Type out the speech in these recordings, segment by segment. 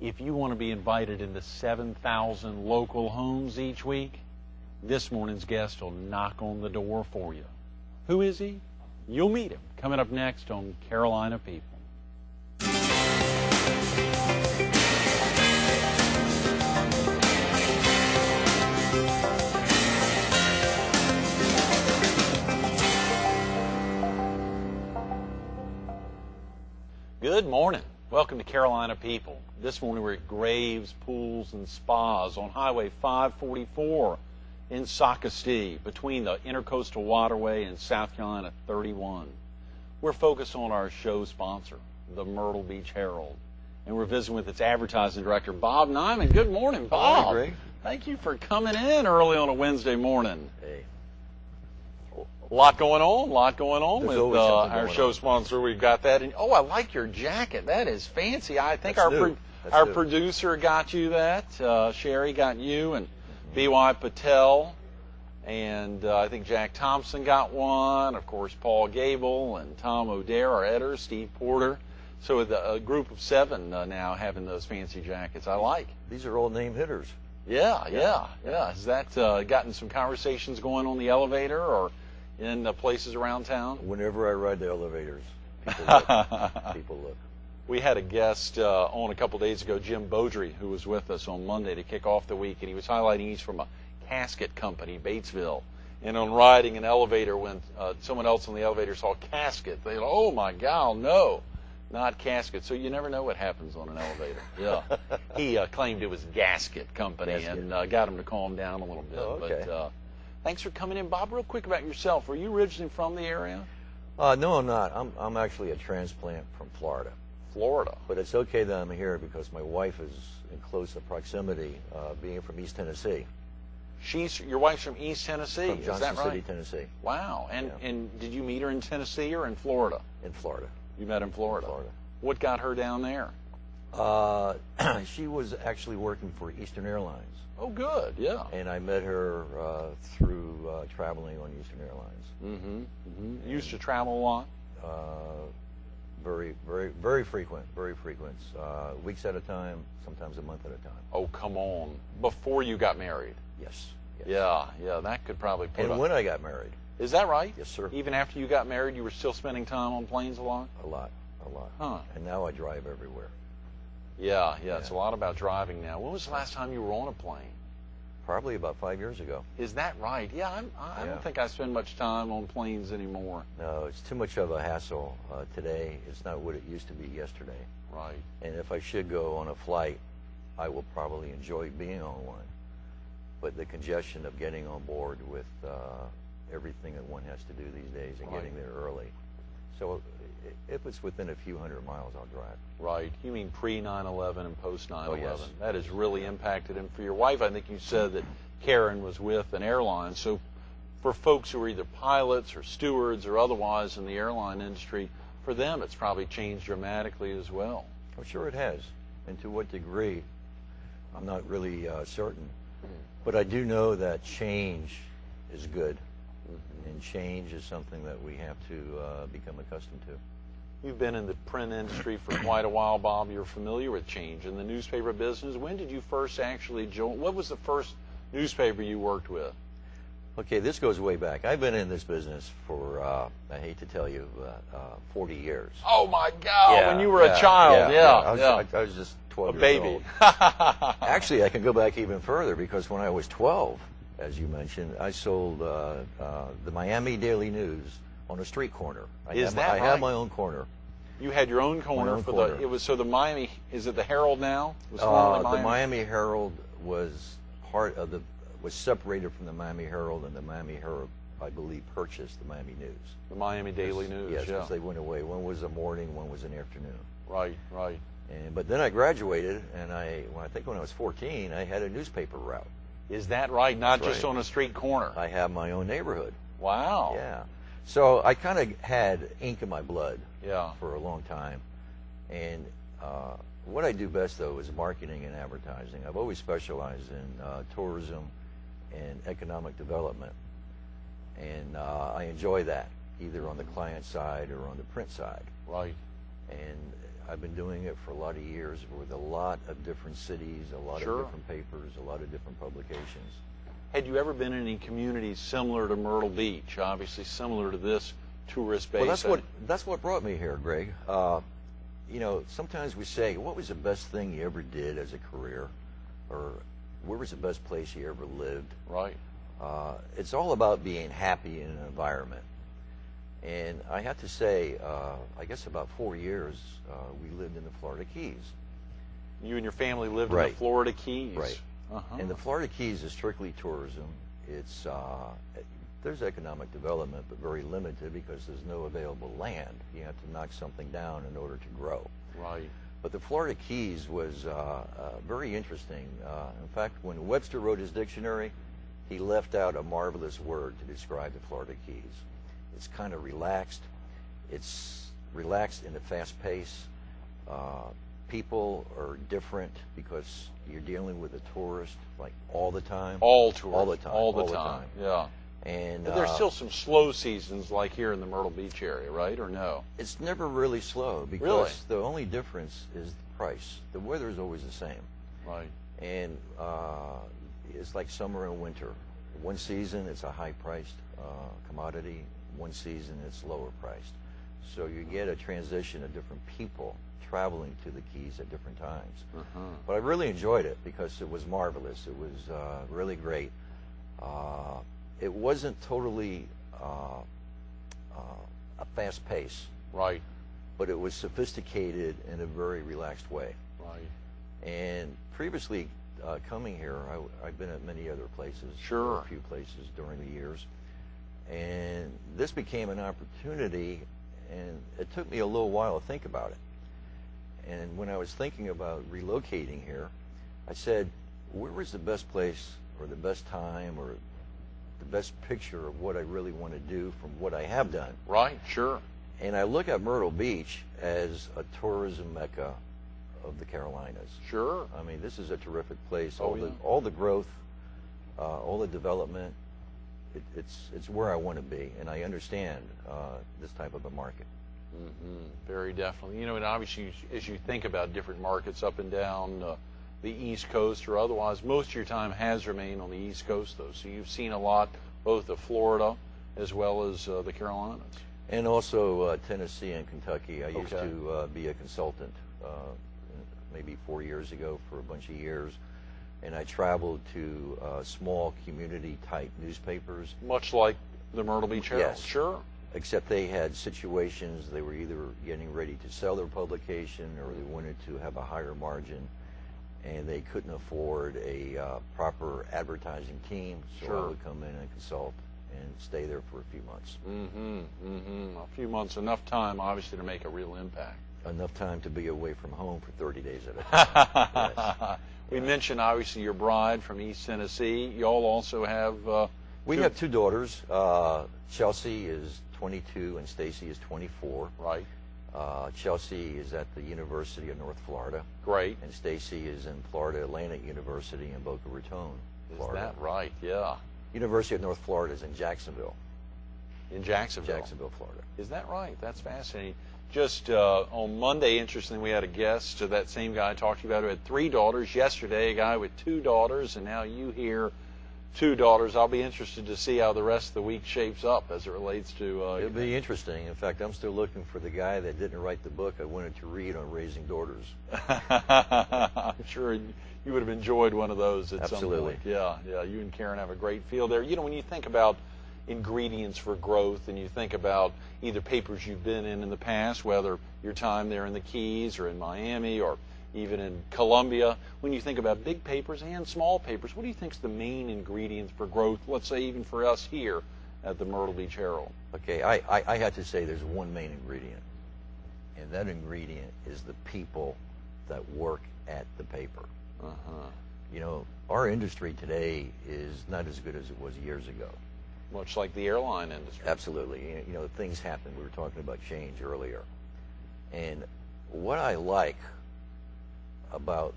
If you want to be invited into 7,000 local homes each week, this morning's guest will knock on the door for you. Who is he? You'll meet him coming up next on Carolina People. Good morning. Welcome to Carolina People. This morning we're at Graves Pools and Spas on Highway 544 in Socastee between the Intercoastal Waterway and South Carolina 31. We're focused on our show sponsor, the Myrtle Beach Herald, and we're visiting with its advertising director, Bob Neiman. Good morning, Bob. Hi, Greg. Thank you for coming in early on a Wednesday morning. Hey. A lot going on There's with always something our going show on. sponsor. We've got that. And, I like your jacket. That is fancy. I think That's new. That's our new. producer got you that. Sherry got you, and B.Y. Patel, and I think Jack Thompson got one. Of course, Paul Gable and Tom O'Dare, our editor, Steve Porter. So a group of 7 now having those fancy jackets. I like. These are all name hitters. Yeah. Has that gotten some conversations going on the elevator or in places around town? Whenever I ride the elevators, people look. People look. We had a guest on a couple days ago, Jim Beaudry, who was with us on Monday to kick off the week, and he was highlighting he's from a casket company, Batesville. And on riding an elevator, when someone else on the elevator saw casket, they go, "Oh my God, no, not casket." So you never know what happens on an elevator. Yeah. He claimed it was gasket company Gasket. and got him to calm down a little bit. Oh, okay. But thanks for coming in, Bob. Real quick about yourself. Are you originally from the area? No, I'm not. I'm actually a transplant from Florida. Florida. But it's okay that I'm here because my wife is in close proximity, being from East Tennessee. Your wife's from East Tennessee, From is Johnson that right? City, Tennessee. Wow. And Yeah. and did you meet her in Tennessee or in Florida? In Florida. You met in Florida. Florida. What got her down there? She was actually working for Eastern Airlines. Oh, good. Yeah. And I met her through traveling on Eastern Airlines. Mm-hmm. Used to travel a lot? Very, very, very frequent. Very frequent. Weeks at a time, sometimes a month at a time. Oh, come on. Before you got married? Yes. Yeah. That could probably put And when I got married, Is that right? yes, sir. Even after you got married, you were still spending time on planes a lot? A lot. Huh. And now I drive everywhere. Yeah. It's a lot about driving now. When was the last time you were on a plane? Probably about 5 years ago. Is that right? Yeah, I Yeah. don't think I spend much time on planes anymore. No, it's too much of a hassle today. It's not what it used to be yesterday. Right. And if I should go on a flight, I will probably enjoy being on one. But the congestion of getting on board with everything that one has to do these days and Right. getting there early. So if it's within a few hundred miles, I'll drive. Right. You mean pre-9/11 and post-9/11. Oh, yes. That has really impacted him. For your wife, I think you said that Karen was with an airline. So for folks who are either pilots or stewards or otherwise in the airline industry, for them it's probably changed dramatically as well. I'm sure it has. And to what degree, I'm not really certain. But I do know that change is good. And change is something that we have to become accustomed to. You've been in the print industry for quite a while, Bob. You're familiar with change in the newspaper business. When did you first actually join? What was the first newspaper you worked with? Okay, this goes way back. I've been in this business for, I hate to tell you, 40 years. Oh, my God, when you were a child. I was just 12 A years baby. old. Actually, I can go back even further because when I was 12, as you mentioned, I sold the Miami Daily News on a street corner. I had my own corner. You had your own corner own for corner. the Miami. Is it the Herald now? It was The Miami Herald was was separated from the Miami Herald, and the Miami Herald, I believe, purchased the Miami News. The Miami Daily News. Yes, yeah. because they went away. One was a morning, one was an afternoon. Right. But then I graduated, and when I was 14, I had a newspaper route. Is that right? Not That's just right. on a street corner. I have my own neighborhood. Wow. Yeah. So I kind of had ink in my blood Yeah. for a long time. And what I do best, though, is marketing and advertising. I've always specialized in tourism and economic development. And I enjoy that, either on the client side or on the print side. Right. and I've been doing it for a lot of years with a lot of different cities, a lot Sure. of different papers, a lot of different publications. Had you ever been in any communities similar to Myrtle Beach, obviously similar to this tourist base? Well, that's what brought me here, Greg. You know, sometimes we say, what was the best thing you ever did as a career? Or where was the best place you ever lived? Right. It's all about being happy in an environment. And I have to say, I guess about 4 years, we lived in the Florida Keys. You and your family lived in Right. the Florida Keys. Right. Uh-huh. And the Florida Keys is strictly tourism. It's there's economic development, but very limited because there's no available land. You have to knock something down in order to grow. Right. But the Florida Keys was very interesting. In fact, when Webster wrote his dictionary, he left out a marvelous word to describe the Florida Keys. It's kind of relaxed. It's relaxed in a fast pace. People are different because you're dealing with a tourist like all the time. All tourists. All the time. All the time. Yeah. And But there's still some slow seasons like here in the Myrtle Beach area, right? Or no? it's never really slow because Really? the only difference is the price. The weather is always the same. Right. And it's like summer and winter. One season it's a high-priced commodity. One season it's lower priced. So you get a transition of different people traveling to the Keys at different times. Uh-huh. But I really enjoyed it because it was marvelous. It was really great. It wasn't totally a fast pace, Right. but it was sophisticated in a very relaxed way. Right. And previously, coming here, I've been at many other places, Sure. a few places during the years, and this became an opportunity, and it took me a little while to think about it. And when I was thinking about relocating here, I said, where was the best place or the best time or the best picture of what I really want to do from what I have done? Right. Sure. And I look at Myrtle Beach as a tourism mecca of the Carolinas. Sure. I mean, this is a terrific place. Oh, yeah. All the growth, all the development, it's where I want to be, and I understand this type of a market. Mm-hmm. Very definitely. You know, and obviously, as you think about different markets up and down the East Coast or otherwise, most of your time has remained on the East Coast, though. So you've seen a lot, both of Florida as well as the Carolinas. And also Tennessee and Kentucky. I used Okay. to be a consultant maybe 4 years ago for a bunch of years, and I traveled to small community-type newspapers. Much like the Myrtle Beach Herald. Yes. Sure. Except they had situations, they were either getting ready to sell their publication or they wanted to have a higher margin, and they couldn't afford a proper advertising team, so Sure. I would come in and consult and stay there for a few months. Mm-hmm. Mm-hmm. A few months, enough time, obviously, to make a real impact. Enough time to be away from home for 30 days at a time. Yes. We mentioned, obviously, your bride from East Tennessee. You all also have... We have two daughters. Chelsea is 22 and Stacy is 24. Right. Chelsea is at the University of North Florida, Great. and Stacy is in Florida Atlantic University in Boca Raton, Florida. Is that right? Yeah. University of North Florida is in Jacksonville, In Jacksonville. Florida. Is that right? That's fascinating. Just on Monday, interestingly, we had a guest, that same guy I talked to you about, who had 3 daughters. Yesterday, a guy with 2 daughters, and now you hear 2 daughters. I'll be interested to see how the rest of the week shapes up as it relates to... It'll be interesting. In fact, I'm still looking for the guy that didn't write the book I wanted to read on raising daughters. I'm sure you would have enjoyed one of those at Absolutely. some point. Yeah, yeah. You and Karen have a great field there. You know, when you think about ingredients for growth and you think about either papers you've been in the past, whether your time there in the Keys or in Miami or even in Columbia, when you think about big papers and small papers, what do you think is the main ingredients for growth, let's say even for us here at the Myrtle Beach Herald? Okay, I had to say there's one main ingredient, and that ingredient is the people that work at the paper. Uh-huh. You know, our industry today is not as good as it was years ago. Much like the airline industry. Absolutely. You know, things happen. We were talking about change earlier. And what I like about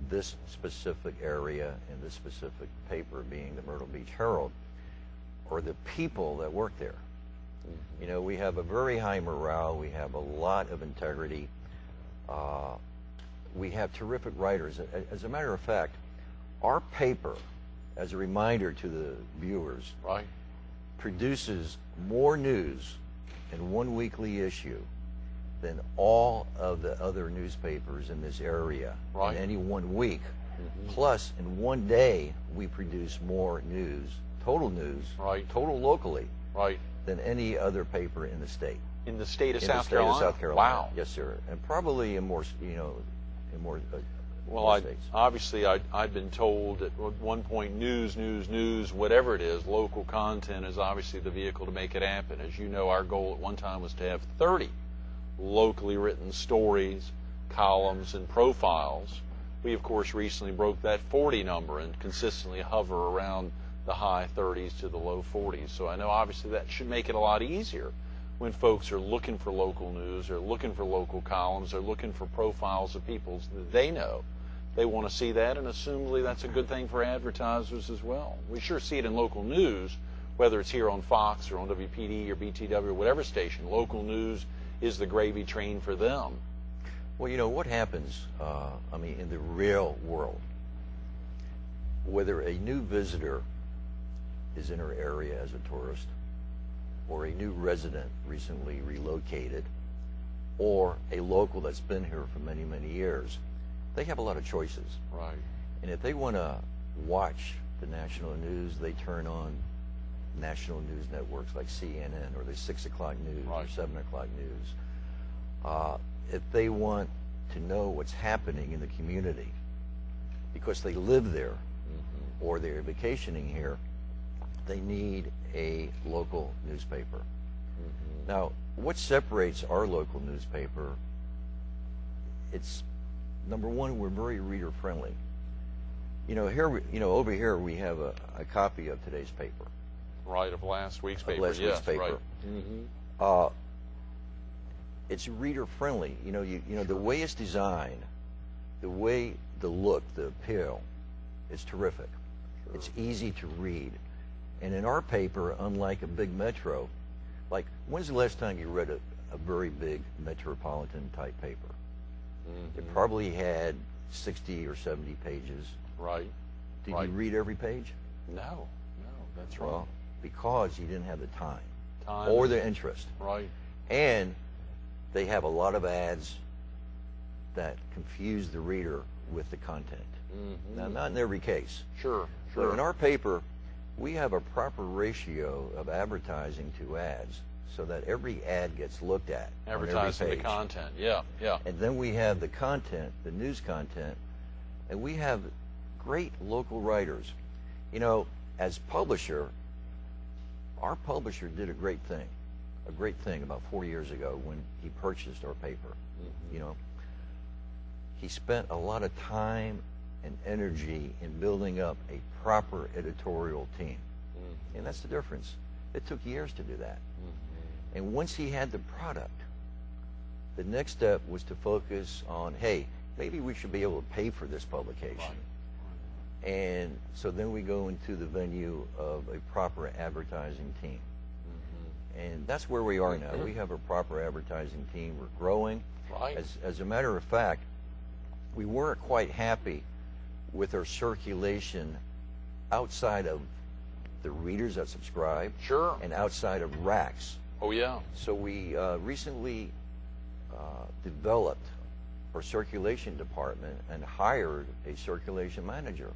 this specific area and this specific paper being the Myrtle Beach Herald are the people that work there. You know, we have a very high morale. We have a lot of integrity. We have terrific writers. As a matter of fact, our paper, as a reminder to the viewers, Right. produces more news in one weekly issue than all of the other newspapers in this area Right. in any 1 week. Plus, in 1 day, we produce more news, total Right. total locally, Right. than any other paper in the state. In the state of In South the state Carolina? of South Carolina. Wow. Yes, sir. And probably in more, in more, Well, more states. obviously, I'd been told at one point, news, whatever it is, local content is obviously the vehicle to make it happen. As you know, our goal at one time was to have 30 locally written stories, columns, and profiles. We, of course, recently broke that 40 number and consistently hover around the high 30s to the low 40s. So I know, obviously, that should make it a lot easier when folks are looking for local news, or looking for local columns, or looking for profiles of people that they know. They want to see that, and assumably that's a good thing for advertisers as well. We sure see it in local news, whether it's here on Fox or on WPD or BTW or whatever station. Local news is the gravy train for them. Well, you know, what happens, in the real world, whether a new visitor is in our area as a tourist, or a new resident recently relocated, or a local that's been here for many, many years, they have a lot of choices. Right. And if they want to watch the national news, they turn on national news networks like CNN or the 6 o'clock news or 7 o'clock news. If they want to know what's happening in the community because they live there or they're vacationing here, they need a local newspaper. Now, what separates our local newspaper, it's number one, we're very reader friendly. You know, over here we have a copy of today's paper. Right, of last week's paper. Last week's paper. Right. It's reader friendly. You know, the way it's designed, the way the look, the appeal, is terrific. Sure. It's easy to read. And in our paper, unlike a big metro, like, when's the last time you read a very big metropolitan type paper? It probably had 60 or 70 pages. Right. Did you read every page? No, that's right. Well, because you didn't have the time or the interest. Right. And they have a lot of ads that confuse the reader with the content. Now, not in every case. Sure. But in our paper, we have a proper ratio of advertising to ads so that every ad gets looked at. Advertising the content, yeah. And then we have the content, the news content, and we have great local writers. You know, as publisher, our publisher did a great thing about 4 years ago when he purchased our paper. You know, he spent a lot of time and energy in building up a proper editorial team. And that's the difference. It took years to do that. And once he had the product, the next step was to focus on, hey, maybe we should be able to pay for this publication. And so then we go into the venue of a proper advertising team. And that's where we are now. We have a proper advertising team. We're growing. Right. As a matter of fact, we weren't quite happy with our circulation outside of the readers that subscribe. Sure. And outside of racks. Oh, yeah. So we recently developed our circulation department and hired a circulation manager.